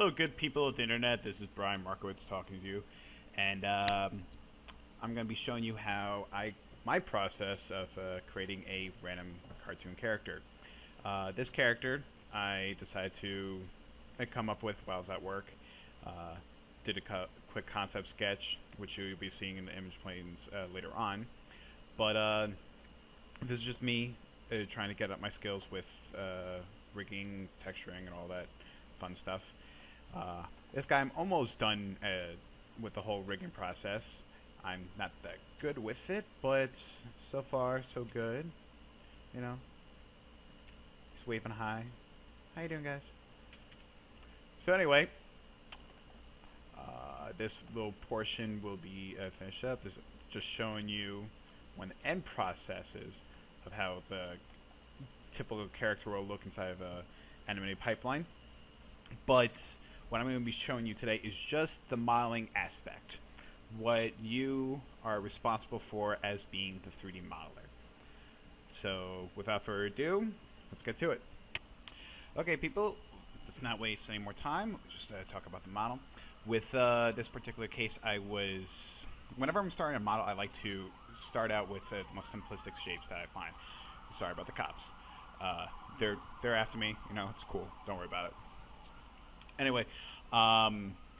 Hello, good people of the internet. This is Brian Markowitz talking to you, and I'm going to be showing you how my process of creating a random cartoon character. This character I decided to come up with while I was at work. Uh, did a quick concept sketch, which you'll be seeing in the image planes later on. But this is just me trying to get up my skills with rigging, texturing, and all that fun stuff. This guy, I'm almost done with the whole rigging process. I'm not that good with it, but so far so good. You know, he's waving high. How you doing, guys? So anyway, this little portion will be finished up. This is just showing you when the end process is of how the typical character will look inside of a animated pipeline. But what I'm going to be showing you today is just the modeling aspect, what you are responsible for as being the 3D modeler. So without further ado, let's get to it. Okay, people, let's not waste any more time. Let's just talk about the model. With this particular case, whenever I'm starting a model, I like to start out with the most simplistic shapes that I find. Sorry about the cops. They're after me. You know, it's cool. Don't worry about it. Anyway,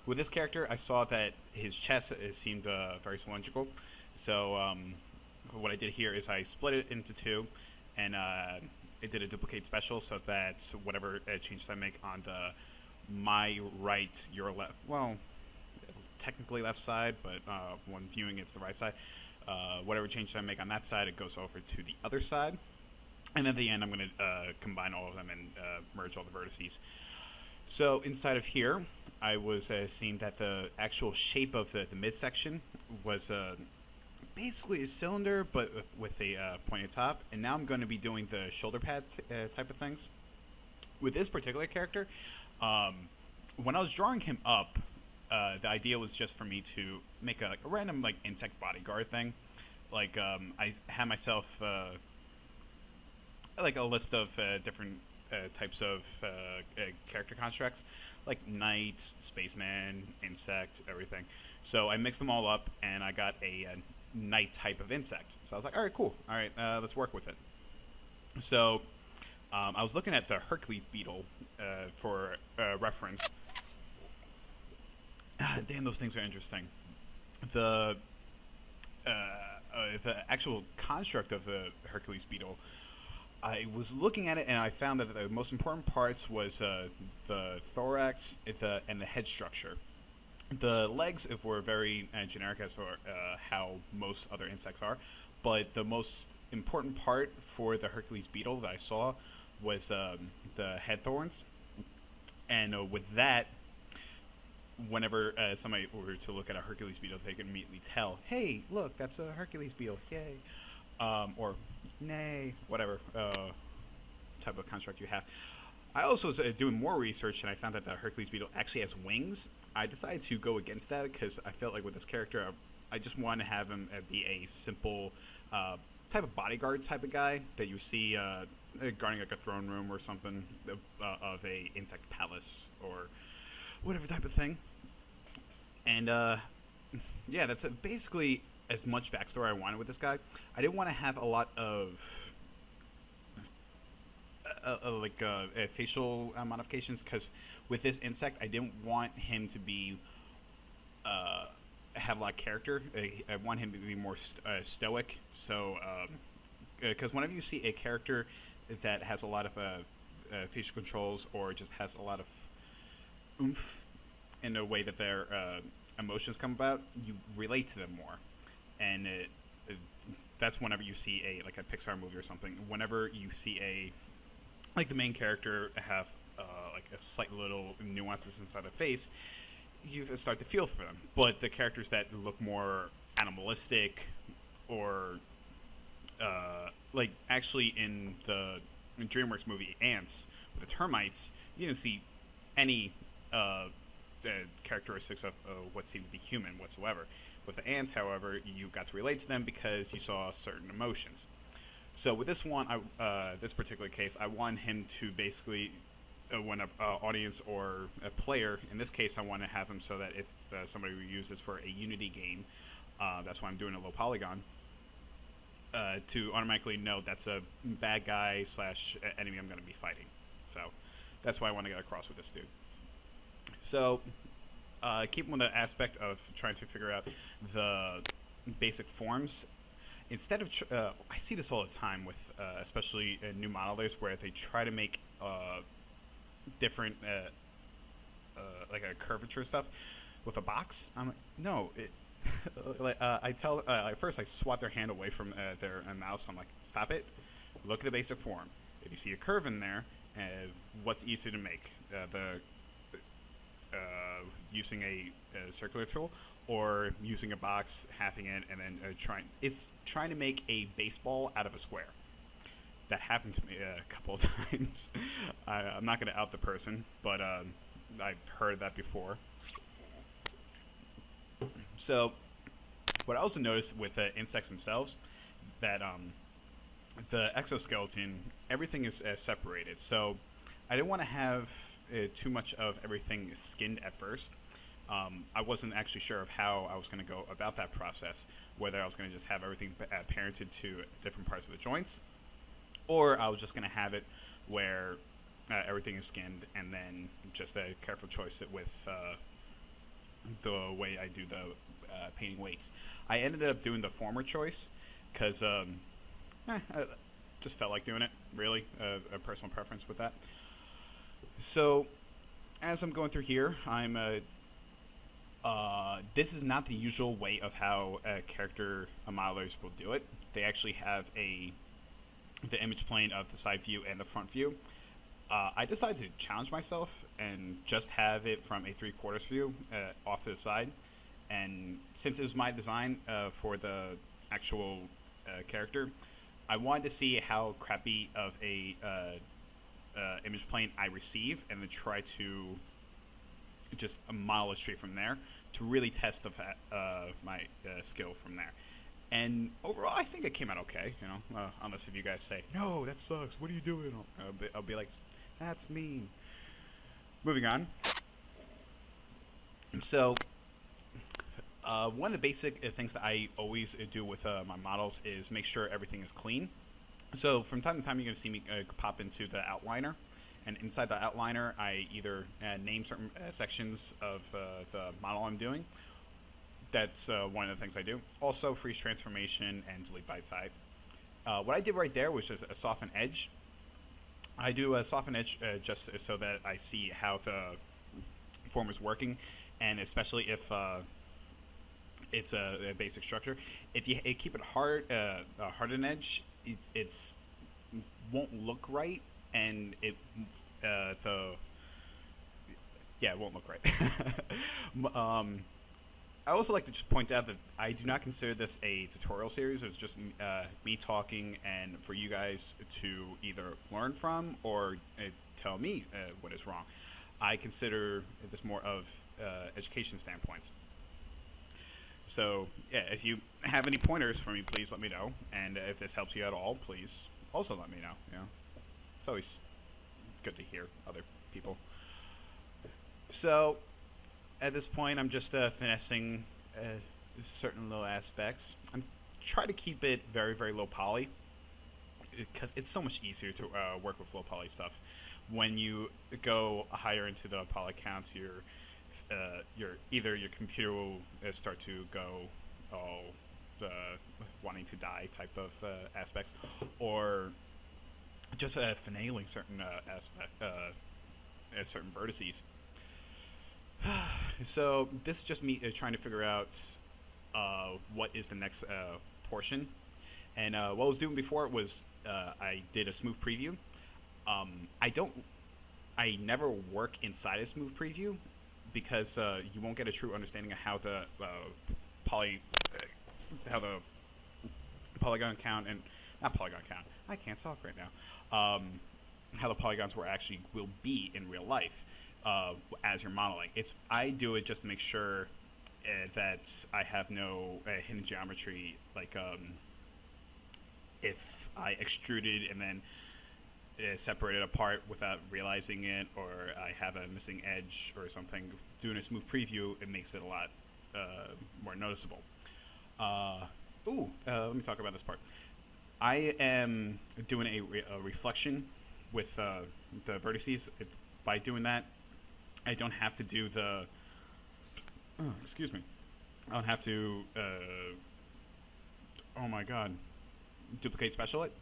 with this character, I saw that his chest seemed very cylindrical. So what I did here is I split it into two, and it did a duplicate special so that whatever changes I make on my right, your left, well, technically left side, but when viewing it's the right side, whatever changes I make on that side, it goes over to the other side. And at the end, I'm going to combine all of them and merge all the vertices. So inside of here, I was seeing that the actual shape of the midsection was basically a cylinder, but with a pointed top. And now I'm going to be doing the shoulder pads type of things. With this particular character, when I was drawing him up, the idea was just for me to make a random like insect bodyguard thing. Like I had myself like a list of different types of character constructs, like knight, spaceman, insect, everything. So I mixed them all up, and I got a knight type of insect. So I was like, all right, cool. All right, let's work with it. So I was looking at the Hercules beetle for reference. Damn, those things are interesting. The actual construct of the Hercules beetle, I was looking at it and I found that the most important parts was the thorax and the head structure. The legs were very generic as for how most other insects are, but the most important part for the Hercules beetle that I saw was the head thorns. And with that, whenever somebody were to look at a Hercules beetle, they could immediately tell, hey, look, that's a Hercules beetle, yay. Or nay, whatever type of construct you have. I also was doing more research, and I found that the Hercules beetle actually has wings. I decided to go against that because I felt like with this character, I just wanted to have him be a simple type of bodyguard type of guy that you see guarding like a throne room or something of a insect palace or whatever type of thing. And yeah, that's basically as much backstory I wanted with this guy. I didn't want to have a lot of facial modifications, because with this insect, I didn't want him to be have a lot of character. I want him to be more stoic. So, because whenever you see a character that has a lot of facial controls or just has a lot of oomph in the way that their emotions come about, you relate to them more. And that's whenever you see a Pixar movie or something. Whenever you see the main character have like a slight little nuances inside their face, you start to feel for them. But the characters that look more animalistic, or like actually in the DreamWorks movie Ants with the termites, you didn't see any characteristics of what seemed to be human whatsoever. With the ants, however, you got to relate to them because you saw certain emotions. So with this one, this particular case, I want him to basically when a audience or a player, in this case, I want to have them so that if somebody uses for a Unity game, that's why I'm doing a low polygon, to automatically know that's a bad guy slash enemy I'm going to be fighting. So that's why I want to get across with this dude. So keeping with the aspect of trying to figure out the basic forms, instead of I see this all the time with especially new modelers where they try to make different like a curvature stuff with a box. I'm like, no, I tell at first I swat their hand away from their mouse. I'm like, stop it, look at the basic form. If you see a curve in there, what's easier to make, using a circular tool, or using a box, halving it, and then trying to make a baseball out of a square. That happened to me a couple of times. I'm not going to out the person, but I've heard that before. So what I also noticed with insects themselves, that the exoskeleton, everything is separated. So I didn't want to have too much of everything skinned at first. I wasn't actually sure of how I was going to go about that process, whether I was going to just have everything parented to different parts of the joints, or I was just going to have it where everything is skinned, and then just a careful choice with the way I do the painting weights. I ended up doing the former choice because I just felt like doing it, really, a personal preference with that. So as I'm going through here, I'm this is not the usual way of how character modelers will do it. They actually have the image plane of the side view and the front view. I decided to challenge myself and just have it from a 3/4 view off to the side. And since it was my design for the actual character, I wanted to see how crappy of a image plane I receive, and then try to just model it straight from there to really test my skill from there. And overall, I think it came out okay, you know, unless if you guys say, no, that sucks, what are you doing? I'll be like, that's mean. Moving on. So one of the basic things that I always do with my models is make sure everything is clean. So from time to time, you're going to see me pop into the outliner. And inside the outliner, I either name certain sections of the model I'm doing. That's one of the things I do. Also, freeze transformation and delete by type. What I did right there was just a soften edge. I do a soften edge just so that I see how the form is working, and especially if it's a basic structure. If you keep it hard an edge, it won't look right, and it won't look right. I also like to just point out that I do not consider this a tutorial series. It's just me talking, and for you guys to either learn from or tell me what is wrong. I consider this more of education standpoints. So yeah, if you have any pointers for me, please let me know. And if this helps you at all, please also let me know. You know, it's always good to hear other people. So at this point, I'm just finessing certain little aspects. I'm trying to keep it very, very low poly, because it's so much easier to work with low poly stuff. When you go higher into the poly counts, either your computer will start to go wanting to die type of aspects, or just finagling certain certain vertices. So this is just me trying to figure out what is the next portion. And what I was doing before was I did a smooth preview. I never work inside a smooth preview, because you won't get a true understanding of how the polygon count, and not polygon count, I can't talk right now, how the polygons will be in real life as you're modeling. I do it just to make sure that I have no hidden geometry, like if I extruded and then separate it apart without realizing it, or I have a missing edge or something. Doing a smooth preview, it makes it a lot more noticeable. Let me talk about this part. I am doing a reflection with the vertices. By doing that, I don't have to do the. Excuse me. I don't have to. Oh my God. Duplicate special it,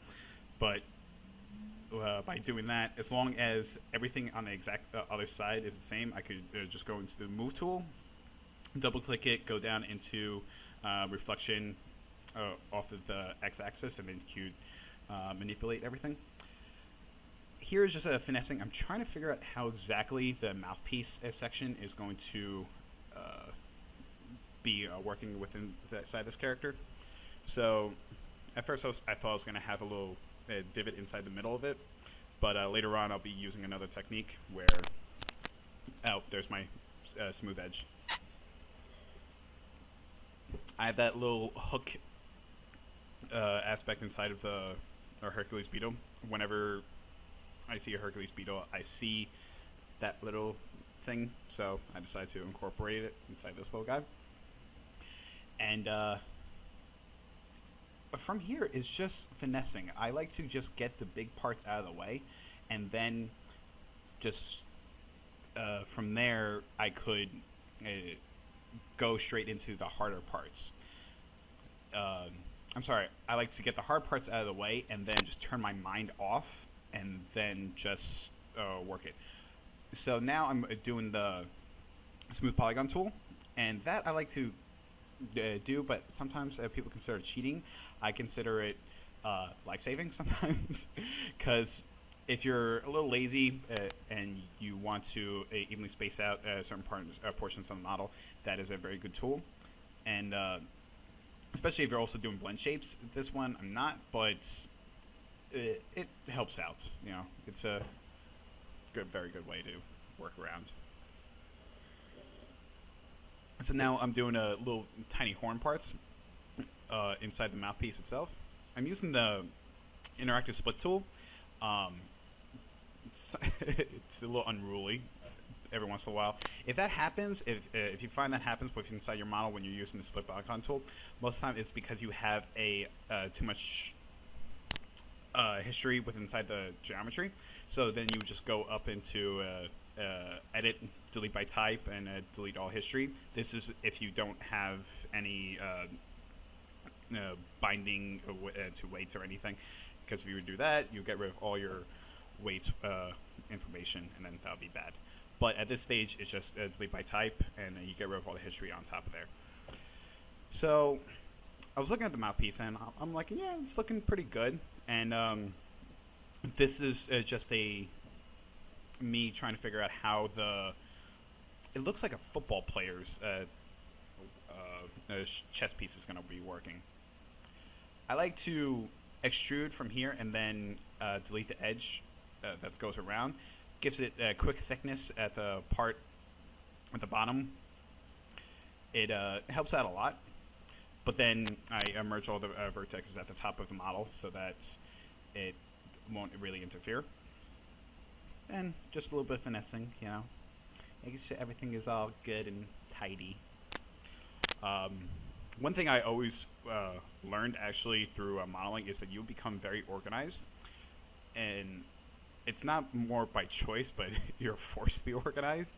but by doing that, as long as everything on the exact other side is the same, I could just go into the move tool, double click it, go down into reflection off of the x-axis, and then you manipulate everything. Here's just a finessing. I'm trying to figure out how exactly the mouthpiece section is going to be working within the side of this character. So at first I thought I was going to have a little divot inside the middle of it, but later on I'll be using another technique where, there's my smooth edge. I have that little hook aspect inside of the Hercules beetle. Whenever I see a Hercules beetle, I see that little thing, so I decided to incorporate it inside this little guy. And from here is just finessing. I like to just get the big parts out of the way, and then just from there I could go straight into the harder parts. I'm sorry, I like to get the hard parts out of the way and then just turn my mind off and then just work it. So now I'm doing the smooth polygon tool, and that I like to do, but sometimes people consider it cheating. I consider it life-saving sometimes, because if you're a little lazy and you want to evenly space out certain portions of the model, that is a very good tool. And especially if you're also doing blend shapes. This one I'm not, but it helps out. You know, it's a very good way to work around. So now I'm doing a little tiny horn parts inside the mouthpiece itself. I'm using the interactive split tool. It's a little unruly every once in a while. If that happens, if you find that happens with inside your model when you're using the split polygon tool, most of the time it's because you have a too much history within inside the geometry. So then you would just go up into edit, delete by type, and delete all history. This is if you don't have any binding to weights or anything, because if you would do that, you get rid of all your weights information, and then that would be bad. But at this stage, it's just delete by type, and you get rid of all the history on top of there. So I was looking at the mouthpiece, and I'm like, yeah, it's looking pretty good. And this is just me trying to figure out how it looks like a football player's chess piece is going to be working. I like to extrude from here and then delete the edge that goes around. Gives it a quick thickness at the part at the bottom. It helps out a lot. But then I merge all the vertexes at the top of the model so that it won't really interfere. And just a little bit of finessing, you know, making sure everything is all good and tidy. One thing I always learned actually through modeling is that you become very organized, and it's not more by choice, but you're forced to be organized.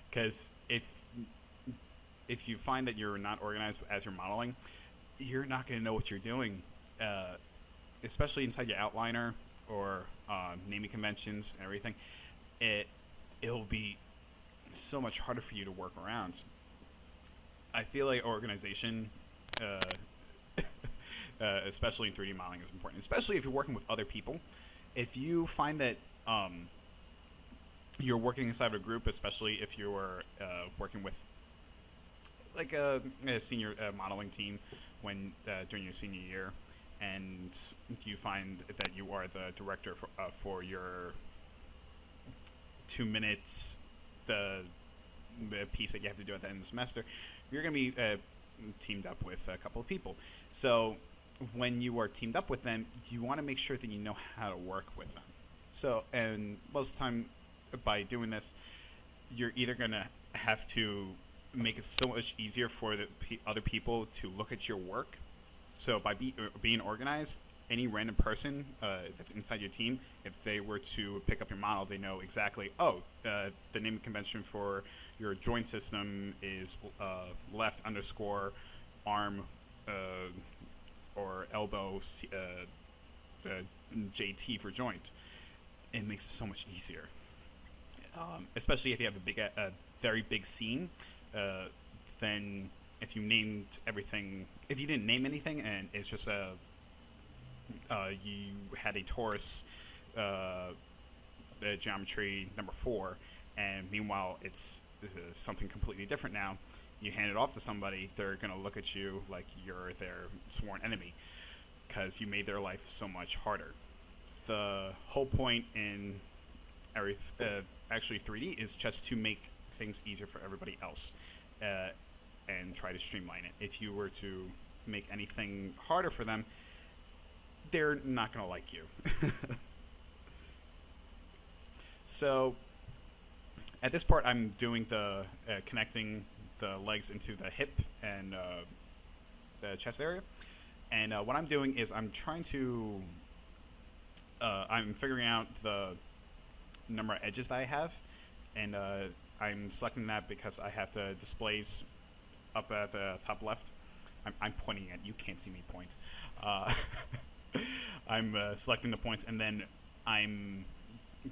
Because if you find that you're not organized as you're modeling, you're not going to know what you're doing, especially inside your outliner or naming conventions and everything. It'll be so much harder for you to work around. I feel like organization, especially in 3D modeling, is important, especially if you're working with other people. If you find that you're working inside of a group, especially if you're working with like a senior modeling team when during your senior year, and you find that you are the director for your 2 minutes, the piece that you have to do at the end of the semester, you're going to be teamed up with a couple of people. So when you are teamed up with them, you want to make sure that you know how to work with them. So, and most of the time, by doing this, you're either gonna have to make it so much easier for the other people to look at your work. So by being organized, any random person that's inside your team, if they were to pick up your model, they know exactly, oh, the naming convention for your joint system is left underscore arm or elbow JT for joint. It makes it so much easier, especially if you have a very big scene. Then if you named everything, if you didn't name anything and it's just you had a torus geometry number 4, and meanwhile it's something completely different now, you hand it off to somebody, they're going to look at you like you're their sworn enemy because you made their life so much harder. The whole point in actually 3D is just to make things easier for everybody else and try to streamline it. If you were to make anything harder for them, they're not going to like you. So at this part, I'm doing the connecting the legs into the hip and the chest area. And what I'm doing is I'm trying to I'm figuring out the number of edges that I have, and I'm selecting that because I have the displays up at the top left. I'm pointing at you, can't see me point. I'm selecting the points, and then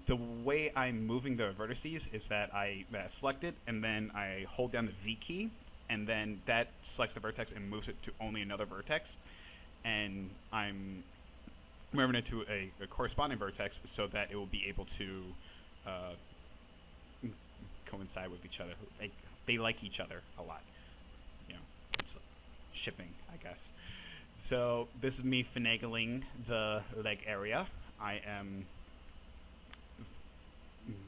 the way I'm moving the vertices is that I select it, and then I hold down the V key, and then that selects the vertex and moves it to only another vertex, and I'm moving it to a corresponding vertex so that it will be able to coincide with each other. They like each other a lot. You know, it's shipping, I guess. So this is me finagling the leg area. I am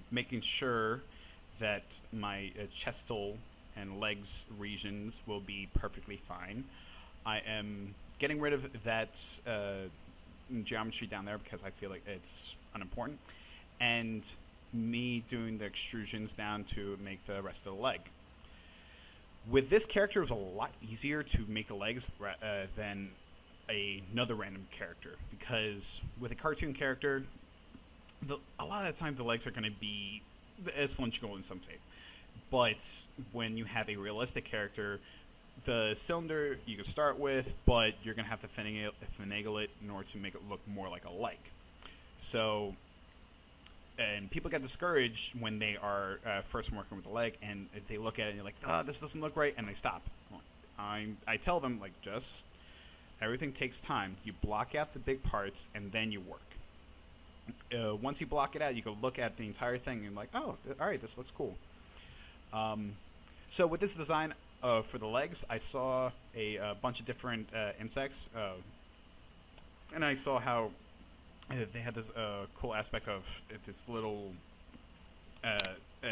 making sure that my chestal and legs regions will be perfectly fine. I am getting rid of that geometry down there because I feel like it's unimportant, and me doing the extrusions down to make the rest of the leg. With this character, it was a lot easier to make the legs than another random character, because with a cartoon character, a lot of the time the legs are going to be cylindrical in some shape. But when you have a realistic character, the cylinder you can start with, but you're going to have to finagle it in order to make it look more like a leg. So, and people get discouraged when they are first working with the leg, and if they look at it and you're like, oh, this doesn't look right, and they stop. I tell them, like, just everything takes time. You block out the big parts, and then you work. Once you block it out, you can look at the entire thing and like, oh, all right, this looks cool. So with this design for the legs, I saw a bunch of different insects, and I saw how they had this cool aspect of this little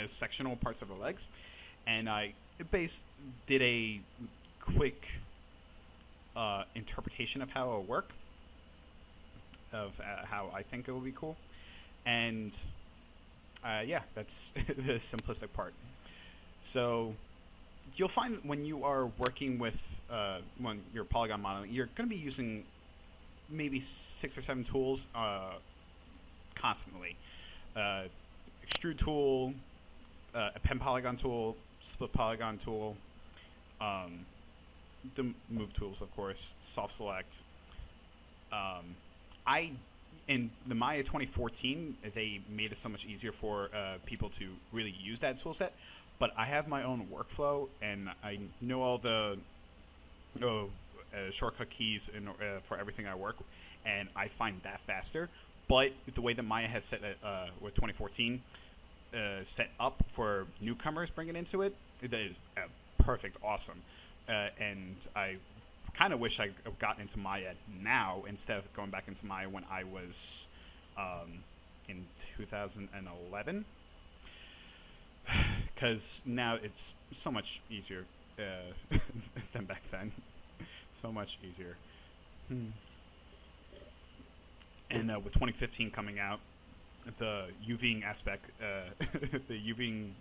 sectional parts of the legs, and I did a quick interpretation of how it will work, of how I think it will be cool, and yeah, that's the simplistic part. So you'll find when you are working with when you're polygon modeling, you're going to be using maybe 6 or 7 tools constantly. Extrude tool, a pen polygon tool, split polygon tool, the move tools, of course, soft select. In the Maya 2014, they made it so much easier for people to really use that tool set. But I have my own workflow, and I know all the shortcut keys for everything I work, and I find that faster. But the way that Maya has set it with 2014 set up for newcomers bringing into it, it is perfect, awesome. And I kind of wish I got into Maya now instead of going back into Maya when I was in 2011. Because now it's so much easier than back then. So much easier. And with 2015 coming out, the UVing aspect, the UVing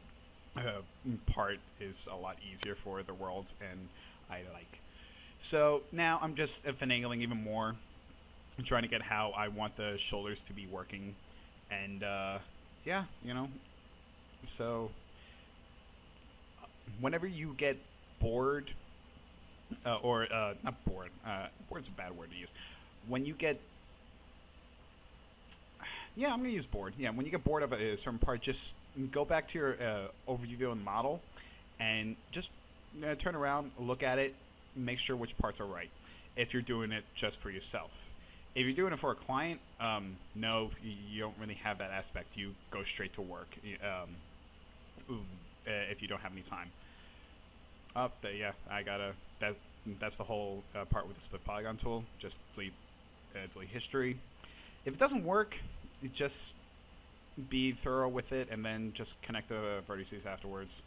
part is a lot easier for the world, and I like. So now I'm just finagling even more, trying to get how I want the shoulders to be working, and yeah, So whenever you get bored, or not bored, bored's a bad word to use. When you get Yeah, I'm gonna use bored. Yeah, when you get bored of a certain part, just go back to your overview and model, and just turn around, look at it, make sure which parts are right. If you're doing it just for yourself, if you're doing it for a client, no, you don't really have that aspect. You go straight to work. If you don't have any time. Yeah, I gotta. That's the whole part with the split polygon tool. Just delete history. If it doesn't work, just be thorough with it, and then just connect the vertices afterwards.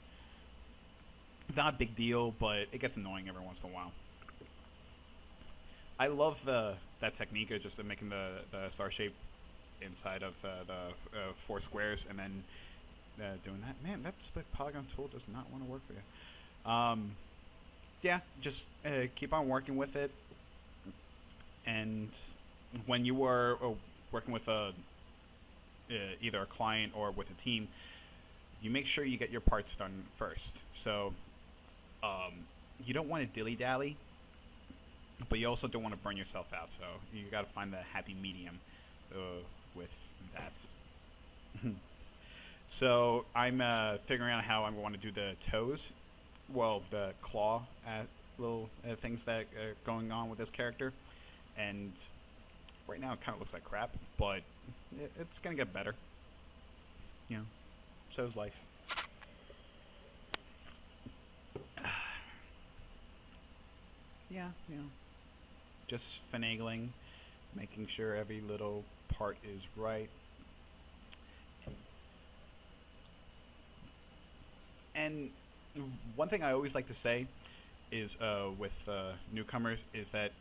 It's not a big deal, but it gets annoying every once in a while. I love that technique of just making the star shape inside of the 4 squares, and then doing that. Man, that split polygon tool does not want to work for you. Yeah, just keep on working with it, and when you are working with either a client or with a team, you make sure you get your parts done first. So you don't want to dilly-dally, but you also don't want to burn yourself out. So you got to find the happy medium with that. So I'm figuring out how I want to do the toes. Well, the claw little things that are going on with this character. And right now it kind of looks like crap, but it's going to get better. So is life. Yeah, just finagling, making sure every little part is right. And one thing I always like to say is with newcomers is that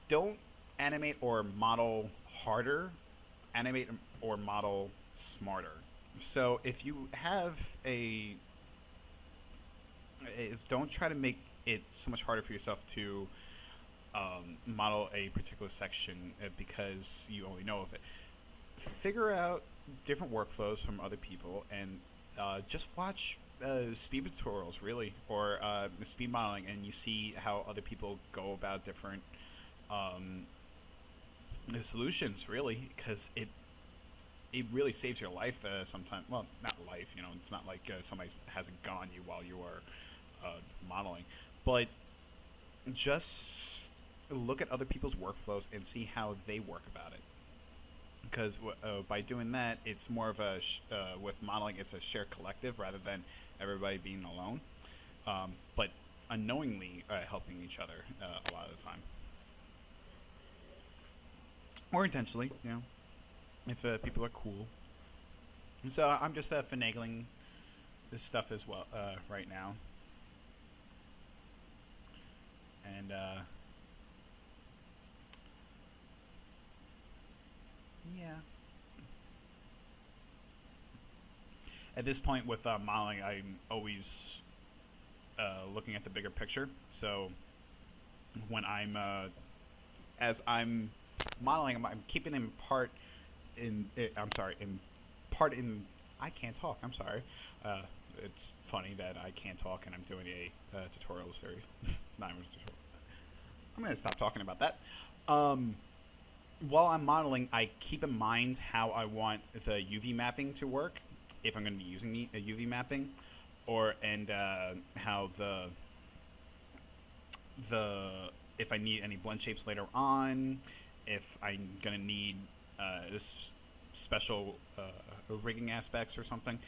don't animate or model harder, animate or model smarter. So if you have don't try to make it so much harder for yourself to model a particular section because you only know of it. Figure out different workflows from other people, and just watch speed tutorials, really, or speed modeling, and you see how other people go about different solutions, really, because it really saves your life sometimes. Well, not life, it's not like somebody has a gun on you while you are modeling, but just look at other people's workflows and see how they work about it. Because by doing that, it's more of a with modeling, it's a shared collective rather than everybody being alone, but unknowingly helping each other a lot of the time, or intentionally, if people are cool. And so I'm just finagling this stuff as well right now, and yeah. At this point with modeling, I'm always looking at the bigger picture. So when I'm as I'm modeling, I'm keeping in part in. I can't talk. I'm sorry. It's funny that I can't talk and I'm doing a tutorial series. Not even a tutorial. I'm gonna stop talking about that. While I'm modeling, I keep in mind how I want the UV mapping to work, if I'm going to be using the UV mapping, and how if I need any blend shapes later on, if I'm going to need this special rigging aspects or something.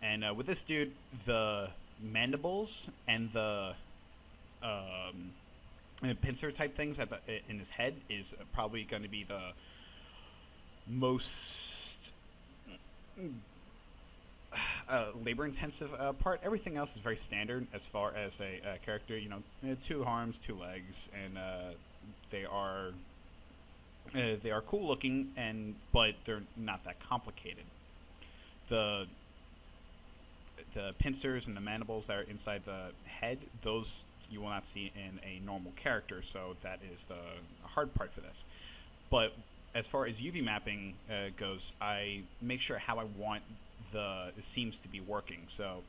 And with this dude, the mandibles and the pincer type things in his head is probably going to be the most labor intensive part. Everything else is very standard as far as a character, 2 arms, 2 legs, and they are They are cool looking, but they're not that complicated. The pincers and the mandibles that are inside the head, those you will not see in a normal character, so that is the hard part for this. But as far as UV mapping goes, I make sure how I want the seams to be working. So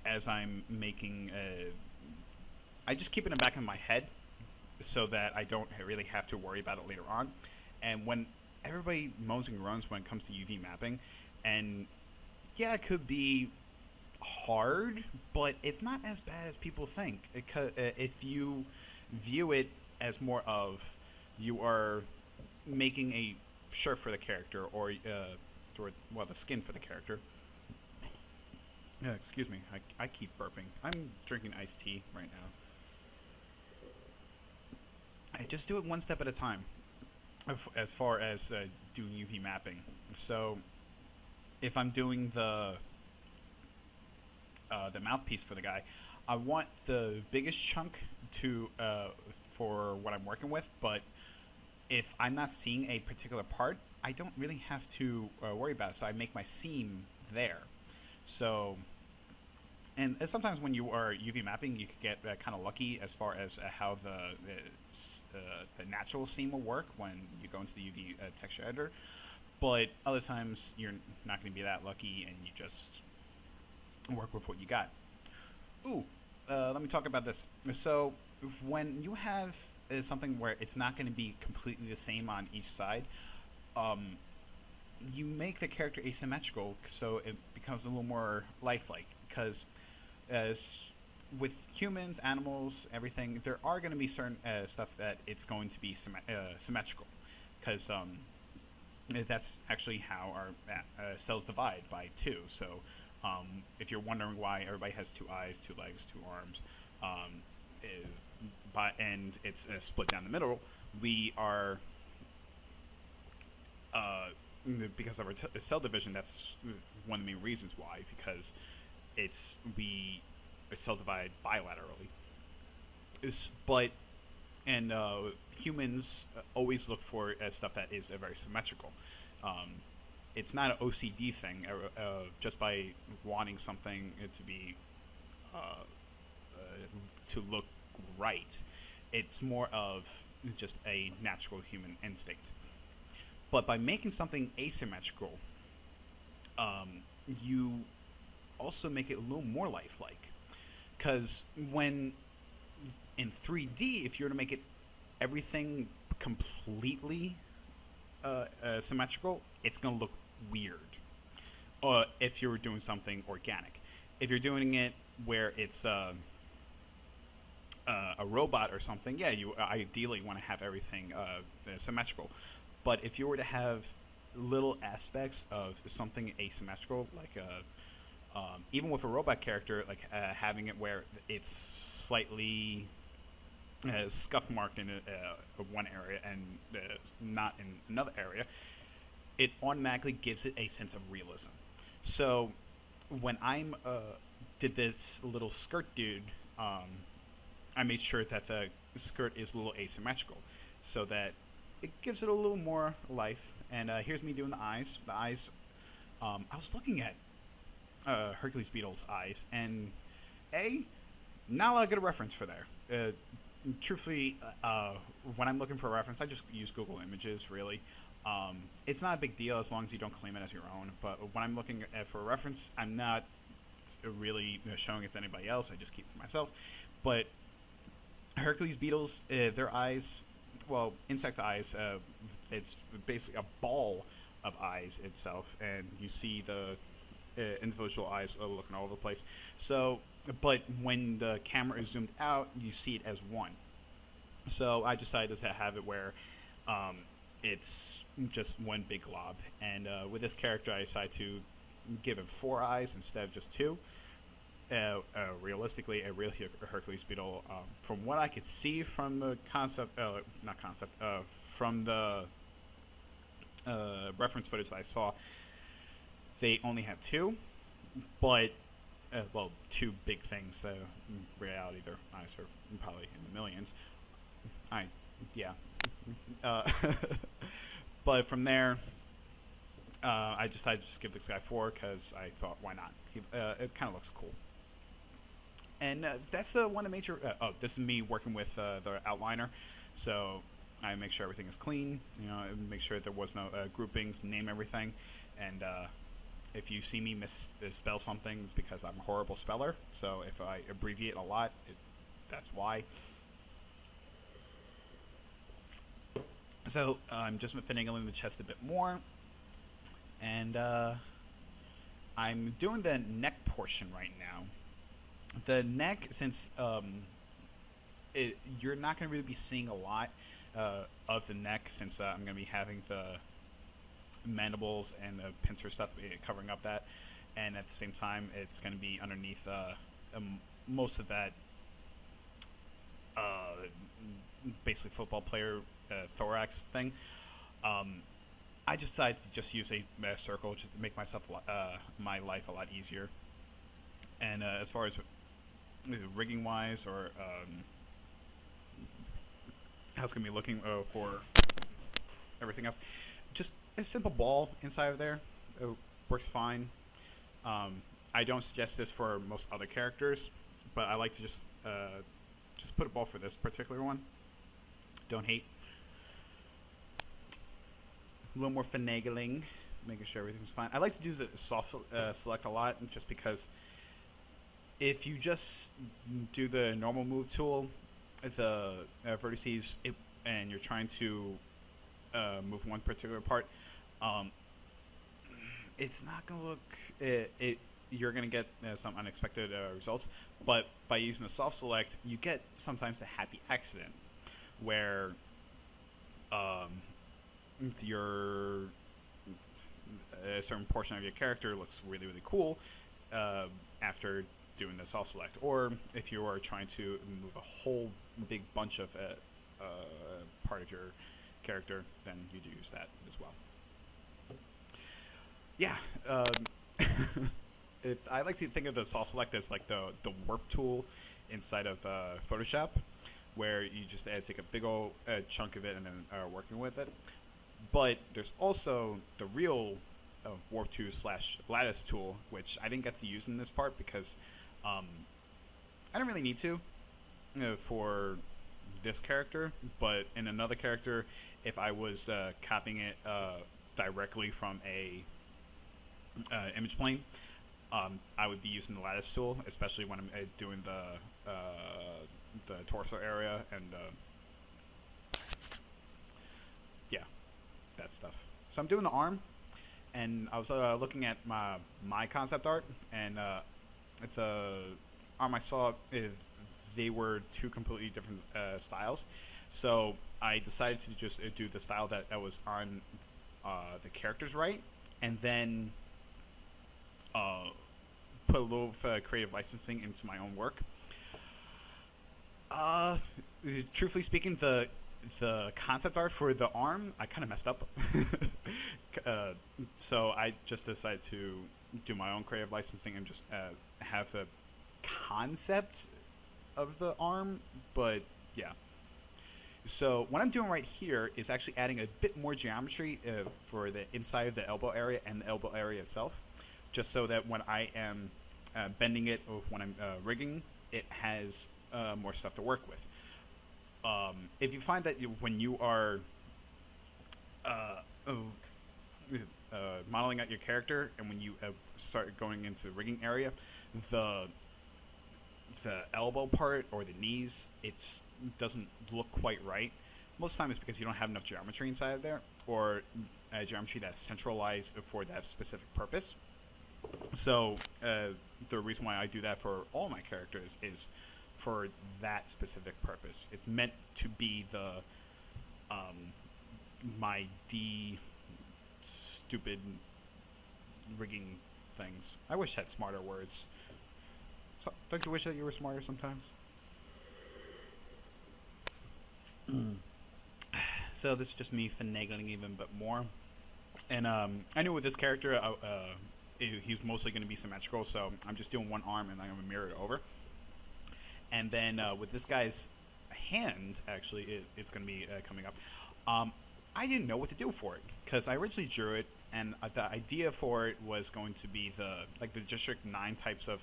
as I'm making, I just keep it in the back of my head so that I don't really have to worry about it later on. And when everybody moans and groans when it comes to UV mapping, and yeah, it could be hard, but it's not as bad as people think. If you view it as more of you are making a shirt for the character, or the skin for the character. Excuse me, I keep burping. I'm drinking iced tea right now. I just do it one step at a time as far as doing UV mapping. So if I'm doing the mouthpiece for the guy, I want the biggest chunk to for what I'm working with, but if I'm not seeing a particular part, I don't really have to worry about it, so I make my seam there. So, and sometimes when you are UV mapping, you could get kind of lucky as far as how the natural seam will work when you go into the UV texture editor, but other times you're not going to be that lucky and you just work with what you got. Ooh, let me talk about this. So when you have something where it's not going to be completely the same on each side, you make the character asymmetrical so it becomes a little more lifelike. Because as with humans, animals, everything, there are going to be certain stuff that it's going to be symmetrical. Because that's actually how our cells divide, by two. So if you're wondering why everybody has 2 eyes, 2 legs, 2 arms, and it's split down the middle, we are because of our cell division. That's one of the main reasons why, because we cell divide bilaterally. Humans always look for stuff that is very symmetrical. It's not an OCD thing, just by wanting something to be to look right. It's more of just a natural human instinct. But by making something asymmetrical, you also make it a little more lifelike. Because when in 3D, if you were to make it everything completely symmetrical, it's going to look weird. If you were doing something organic. If you're doing it where it's a robot or something, yeah, you ideally want to have everything symmetrical. But if you were to have little aspects of something asymmetrical, like even with a robot character, like having it where it's slightly scuff marked in one area and not in another area, it automatically gives it a sense of realism. So when I did this little skirt dude, I made sure that the skirt is a little asymmetrical, so that it gives it a little more life. And here's me doing the eyes. The eyes, I was looking at Hercules Beetle's eyes, and not a lot of good reference for there. Truthfully, when I'm looking for a reference, I just use Google Images, really. It's not a big deal as long as you don't claim it as your own, but when I'm looking for a reference, I'm not really showing it to anybody else. I just keep it for myself. But Hercules Beetles, their eyes, well, insect eyes, it's basically a ball of eyes itself, and you see the individual eyes looking all over the place. So, but when the camera is zoomed out, you see it as one. So I decided to have it where it's just one big glob. And with this character, I decided to give it 4 eyes instead of just 2. Realistically, a real Hercules Beetle, from what I could see from the from the reference footage that I saw, they only have 2, but 2 big things. In reality, their eyes are probably in the millions. Yeah. Uh, but from there, I decided to just give this guy 4 because I thought, why not? It kind of looks cool. And that's one of the major. This is me working with the outliner, so I make sure everything is clean. Make sure there was no groupings, name everything, and if you see me misspell something, it's because I'm a horrible speller. So if I abbreviate a lot, that's why. So I'm just finagling the chest a bit more, and I'm doing the neck portion right now. The neck, since you're not going to really be seeing a lot of the neck, since I'm going to be having the mandibles and the pincer stuff covering up that, and at the same time it's going to be underneath most of that basically football player thorax thing. I decided to just use a circle just to make myself my life a lot easier. And as far as rigging wise, or how it's going to be looking for everything else, just a simple ball inside of there works fine. I don't suggest this for most other characters, but I like to just put a ball for this particular one. Don't hate. A little more finagling, making sure everything's fine. I like to do the soft select a lot, just because if you just do the normal move tool, the vertices, and you're trying to move one particular part, it's not going to look... you're going to get some unexpected results. But by using the soft select, you get sometimes the happy accident, where a certain portion of your character looks really, really cool after doing the soft select. Or if you are trying to move a whole big bunch of part of your character, then you do use that as well. Yeah. I like to think of the soft select as like the warp tool inside of Photoshop, where you just take a big old chunk of it and then working with it. But there's also the real warp tool / lattice tool, which I didn't get to use in this part because I don't really need to for this character. But in another character, if I was copying it directly from a image plane, I would be using the lattice tool, especially when I'm doing the torso area and yeah, that stuff. So I'm doing the arm, and I was looking at my concept art, and the arm I saw, they were two completely different styles. So I decided to just do the style that was on the character's right, and then put a little creative licensing into my own work. Truthfully speaking, the concept art for the arm, I kind of messed up. So I just decided to do my own creative licensing and just have the concept of the arm. But yeah. So what I'm doing right here is actually adding a bit more geometry for the inside of the elbow area and the elbow area itself, just so that when I am bending it, or when I'm rigging, it has more stuff to work with. If you find that when you are modeling out your character, and when you start going into the rigging area, the elbow part or the knees, it doesn't look quite right. Most of the time it's because you don't have enough geometry inside of there, or geometry that's centralized for that specific purpose. So the reason why I do that for all my characters is for that specific purpose. It's meant to be the my stupid rigging things. I wish I had smarter words. So, don't you wish that you were smarter sometimes? So this is just me finagling even bit more. And I knew with this character, he's mostly going to be symmetrical, so I'm just doing one arm and I'm going to mirror it over. And then with this guy's hand, actually, it's going to be coming up. I didn't know what to do for it because I originally drew it, and the idea for it was going to be the District 9 types of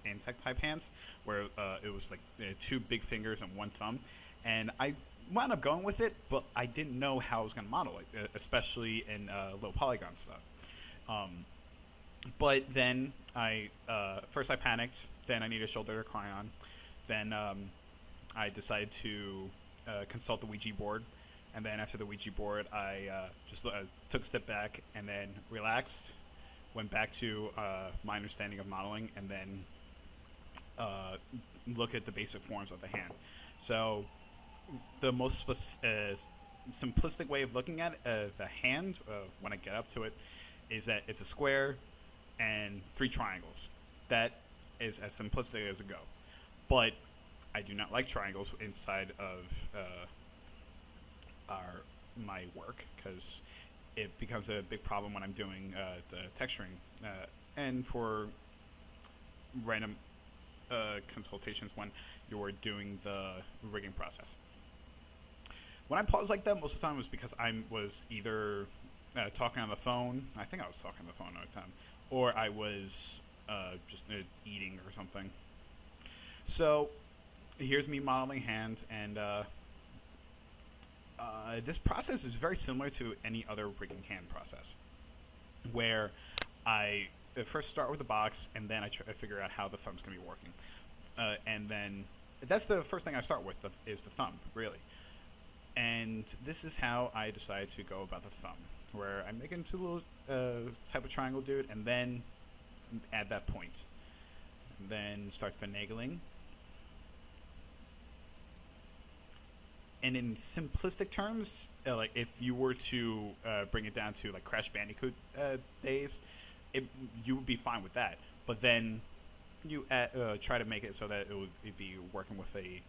insect type hands, where it was like 2 big fingers and 1 thumb, and I wound up going with it, but I didn't know how I was going to model it, especially in low polygon stuff. But then first I panicked. Then I needed a shoulder to cry on. Then I decided to consult the Ouija board. And then after the Ouija board, I just took a step back and then relaxed, went back to my understanding of modeling, and then look at the basic forms of the hand. So the most simplistic way of looking at the hand, when I get up to it, is that it's a square and 3 triangles. That is as simplistic as it go. But I do not like triangles inside of my work because it becomes a big problem when I'm doing the texturing and for random consultations when you're doing the rigging process. When I pause like that, most of the time it was because I was either talking on the phone. I think I was talking on the phone all the time, or I was just eating or something. So here's me modeling hands, and this process is very similar to any other rigging hand process, where I first start with the box, and then I figure out how the thumb's going to be working. And then that's the first thing I start with, is the thumb, really. And this is how I decide to go about the thumb, where I make it into a little type of triangle dude, and then add that point. And then start finagling. And in simplistic terms, like if you were to bring it down to like Crash Bandicoot days, you would be fine with that. But then you try to make it so that it'd be working with the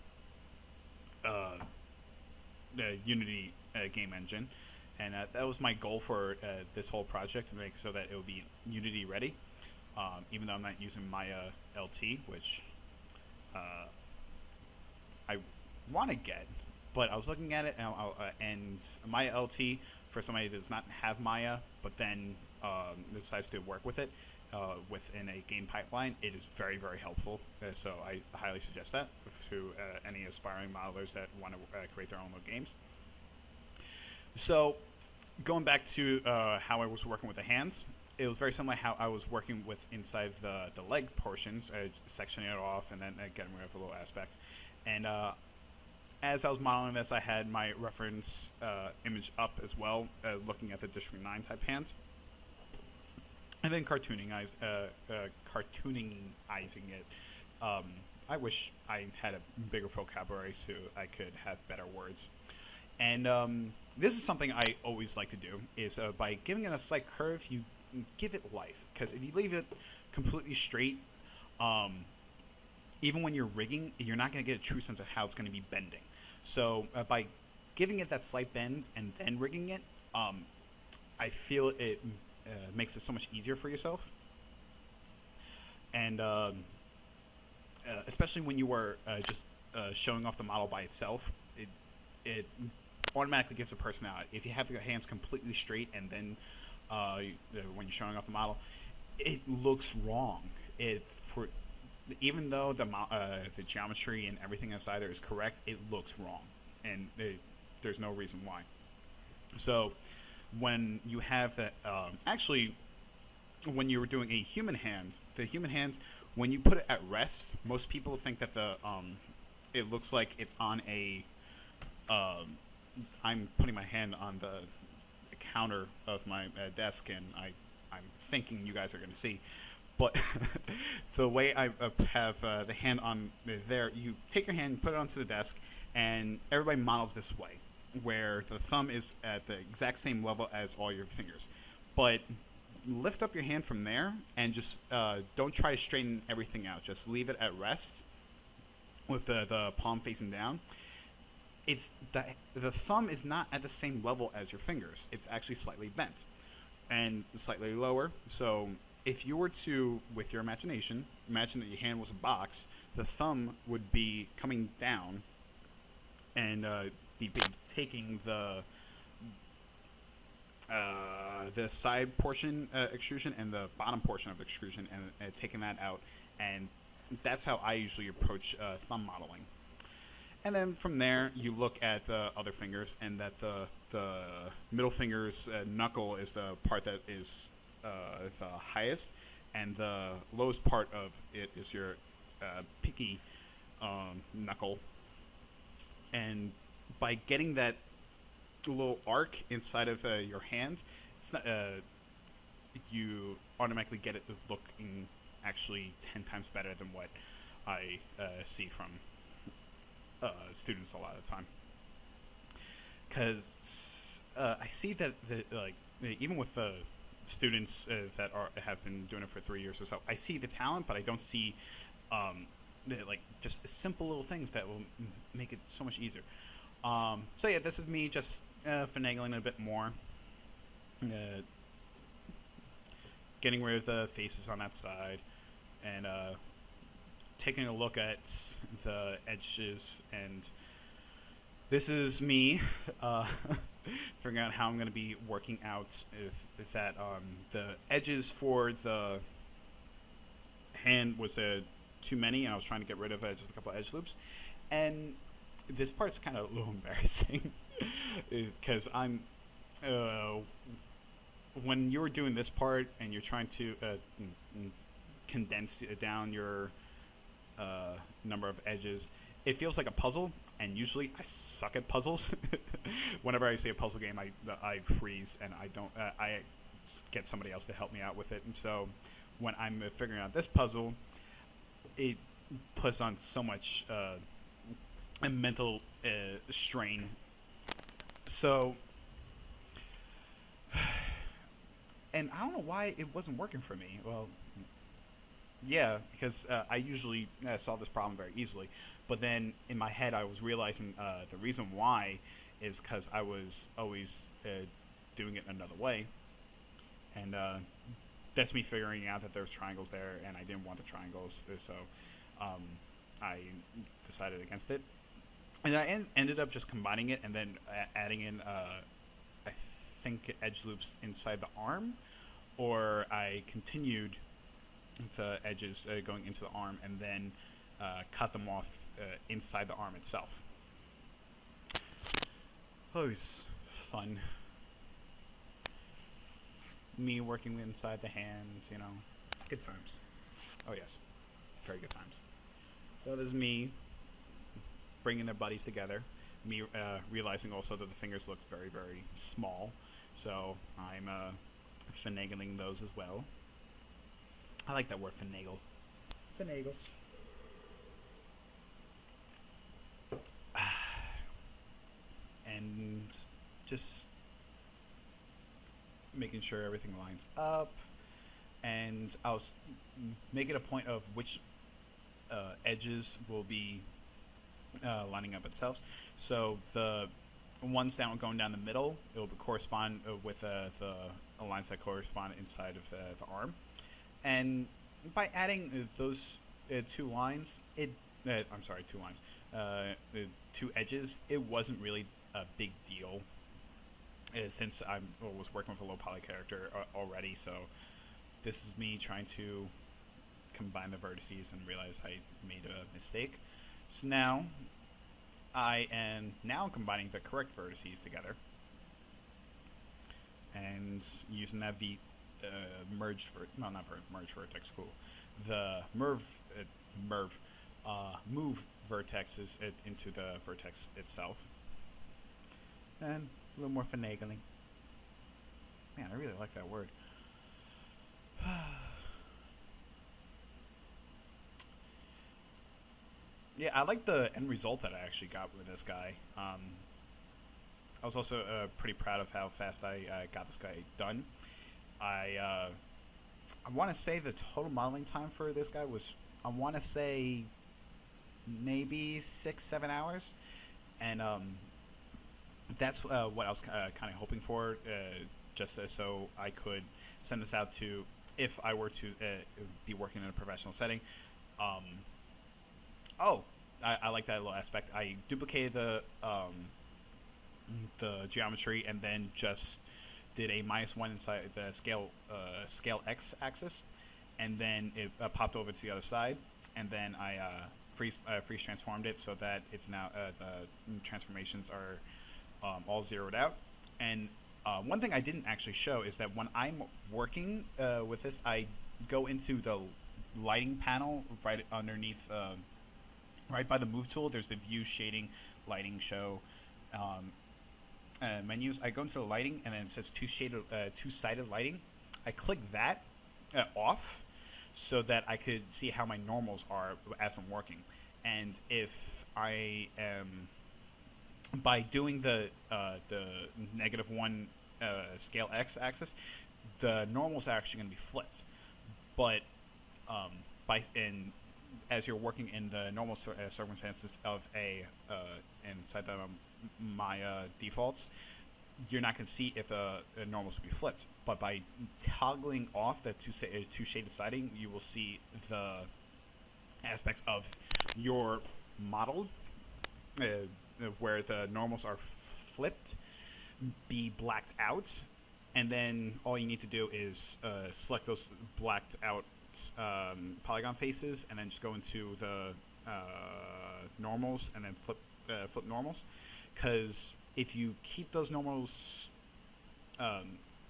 Unity game engine, and that was my goal for this whole project, to make so that it would be Unity ready. Even though I'm not using Maya LT, which I want to get. But I was looking at it, and Maya LT, for somebody that does not have Maya, but then decides to work with it within a game pipeline, it is very, very helpful. So I highly suggest that to any aspiring modelers that want to create their own little games. So going back to how I was working with the hands, it was very similar how I was working with inside the leg portions, sectioning it off and then getting rid of the little aspects. And as I was modeling this, I had my reference image up as well, looking at the District 9 type hands, and then cartoonizing it. I wish I had a bigger vocabulary so I could have better words. And this is something I always like to do, is by giving it a slight curve, you give it life. Because if you leave it completely straight, even when you're rigging, you're not going to get a true sense of how it's going to be bending. So by giving it that slight bend and then rigging it, I feel it makes it so much easier for yourself. And especially when you were just showing off the model by itself, it automatically gives a personality. If you have your hands completely straight and then when you're showing off the model, it looks wrong. Even though the geometry and everything inside there is correct, it looks wrong, and there's no reason why. So when you have that, actually, when you're doing a human hand, the human hand, when you put it at rest, most people think that it looks like it's on a. I'm putting my hand on the counter of my desk, and I'm thinking you guys are going to see. But the way I have the hand on there, you take your hand, put it onto the desk, and everybody models this way, where the thumb is at the exact same level as all your fingers. But lift up your hand from there, and just don't try to straighten everything out. Just leave it at rest with the palm facing down. It's the thumb is not at the same level as your fingers. It's actually slightly bent and slightly lower. So if you were to, with your imagination, imagine that your hand was a box, the thumb would be coming down and be taking the side portion extrusion and the bottom portion of extrusion and taking that out, and that's how I usually approach thumb modeling. And then from there, you look at the other fingers, and that the middle finger's knuckle is the part that is the highest, and the lowest part of it is your pinky knuckle. And by getting that little arc inside of your hand, it's not you automatically get it looking actually 10 times better than what I see from students a lot of the time. Because I see that even with students that have been doing it for 3 years or so, I see the talent, but I don't see just simple little things that will make it so much easier. So yeah, this is me just finagling a bit more, getting rid of the faces on that side, and taking a look at the edges. And this is me figuring out how I'm going to be working out if that the edges for the hand was too many, and I was trying to get rid of just a couple edge loops. And this part's kind of a little embarrassing because I'm when you're doing this part and you're trying to condense down your number of edges, it feels like a puzzle, and usually I suck at puzzles. Whenever I see a puzzle game, I freeze, and I get somebody else to help me out with it. And so when I'm figuring out this puzzle, it puts on so much a mental strain. So, and I don't know why it wasn't working for me. Well, yeah, because I usually solve this problem very easily. But then in my head, I was realizing the reason why is because I was always doing it another way. And that's me figuring out that there's triangles there, and I didn't want the triangles. So I decided against it. And I ended up just combining it and then adding in, I think, edge loops inside the arm. Or I continued the edges going into the arm and then cut them off inside the arm itself. Oh, it was fun. Me working inside the hands, you know. Good times. Oh, yes. Very good times. So this is me bringing their bodies together. Me realizing also that the fingers looked very, very small. So I'm finagling those as well. I like that word, finagle. Finagle. And just making sure everything lines up. And I was making a point of which edges will be lining up itself. So the ones going down the middle, it will correspond with the lines that correspond inside of the arm. And by adding those two lines, two edges, it wasn't really a big deal since I was working with a low poly character already. So this is me trying to combine the vertices and realize I made a mistake. So now I am combining the correct vertices together and using that merge vertex, cool. The move vertexes into the vertex itself. And a little more finagling. Man, I really like that word. Yeah, I like the end result that I actually got with this guy. I was also pretty proud of how fast I got this guy done. I want to say the total modeling time for this guy was, I want to say, maybe 6-7 hours. And that's what I was kind of hoping for, just so I could send this out to, if I were to be working in a professional setting. I like that little aspect. I duplicated the geometry and then just did a -1 inside the scale X axis, and then it popped over to the other side, and then I freeze transformed it so that it's now the transformations are all zeroed out. And one thing I didn't actually show is that when I'm working with this, I go into the lighting panel right underneath, right by the move tool. There's the view, shading, lighting, show menus. I go into the lighting, and then it says two-sided lighting. I click that off so that I could see how my normals are as I'm working. And if I am, by doing the -1 scale X axis, the normals are actually going to be flipped. But as you're working in the normal circumstances of inside my defaults, you're not going to see if the normals will be flipped. But by toggling off the two shaded siding, you will see the aspects of your model where the normals are flipped be blacked out, and then all you need to do is select those blacked out polygon faces, and then just go into the normals and then flip normals. Because if you keep those normals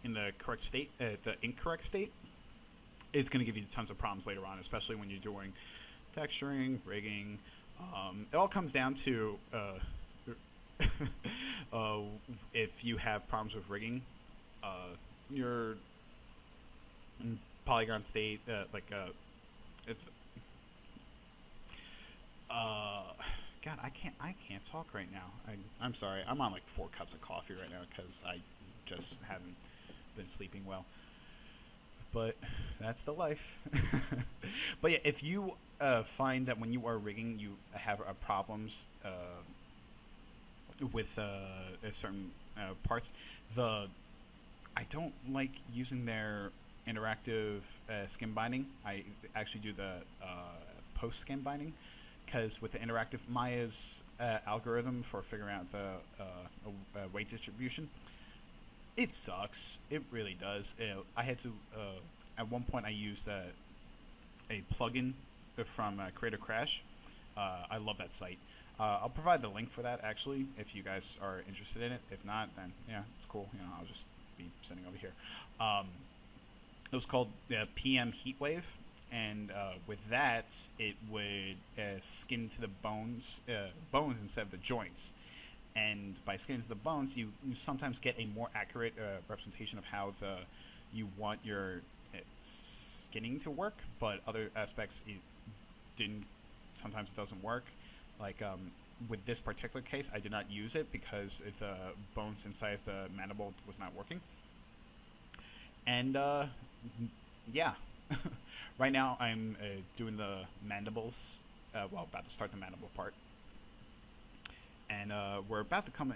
in the correct state, the incorrect state, it's going to give you tons of problems later on, especially when you're doing texturing, rigging. It all comes down to if you have problems with rigging, your polygon state, God, I can't talk right now. I'm sorry. I'm on like 4 cups of coffee right now because I just haven't been sleeping well. But that's the life. But yeah, if you find that when you are rigging, you have problems with certain parts, I don't like using their interactive skin binding. I actually do the post skin binding. Because with the interactive Maya's algorithm for figuring out the weight distribution, it sucks. It really does. I had to at one point I used a plugin from Creator Crash. I love that site. I'll provide the link for that actually if you guys are interested in it. If not, then yeah, it's cool. I'll just be sending over here. It was called PM Heatwave. And with that, it would skin to the bones instead of the joints. And by skinning to the bones, you sometimes get a more accurate representation of how you want your skinning to work. But other aspects, it didn't. Sometimes it doesn't work. Like with this particular case, I did not use it because the bones inside the mandible was not working. And yeah. Right now, I'm doing the mandibles. About to start the mandible part, and we're about to come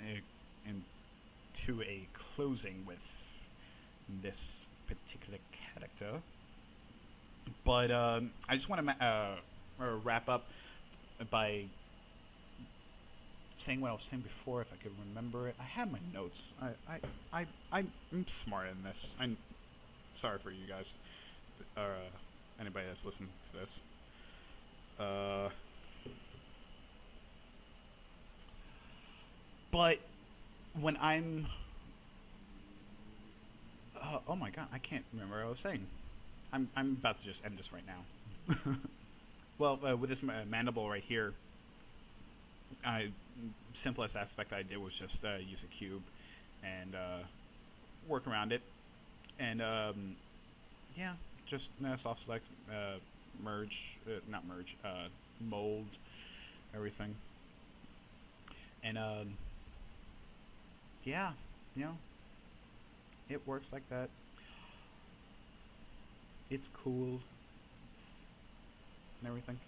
into a closing with this particular character. But I just want to wrap up by saying what I was saying before, if I could remember it. I have my notes. I'm smart in this. I'm sorry for you guys. Anybody that's listening to this. But when I'm... oh my god, I can't remember what I was saying. I'm about to just end this right now. Well, with this mandible right here, simplest aspect I did was just use a cube and work around it. And yeah, just soft select, merge, not merge, mold, everything. And yeah, it works like that. It's cool. And everything.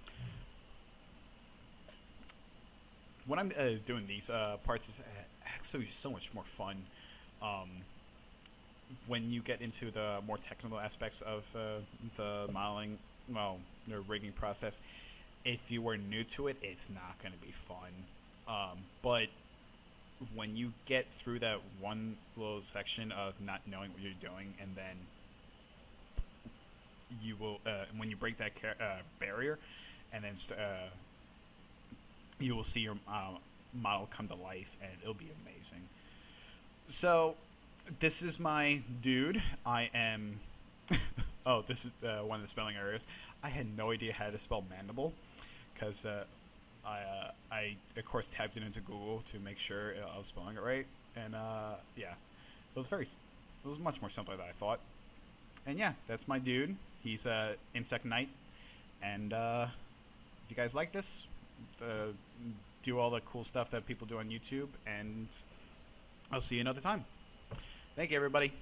When I'm doing these parts, it's actually so much more fun. When you get into the more technical aspects of the modeling, the rigging process, if you were new to it, it's not going to be fun. But when you get through that one little section of not knowing what you're doing, and then you will, when you break that barrier, and then you will see your model come to life, and it'll be amazing. So, this is my dude. I am. Oh, this is one of the spelling errors. I had no idea how to spell mandible, because I of course typed it into Google to make sure I was spelling it right, and yeah, it was much more simpler than I thought. And yeah, that's my dude. He's Insect Knight, and if you guys like this, do all the cool stuff that people do on YouTube, and I'll see you another time. Thank you, everybody.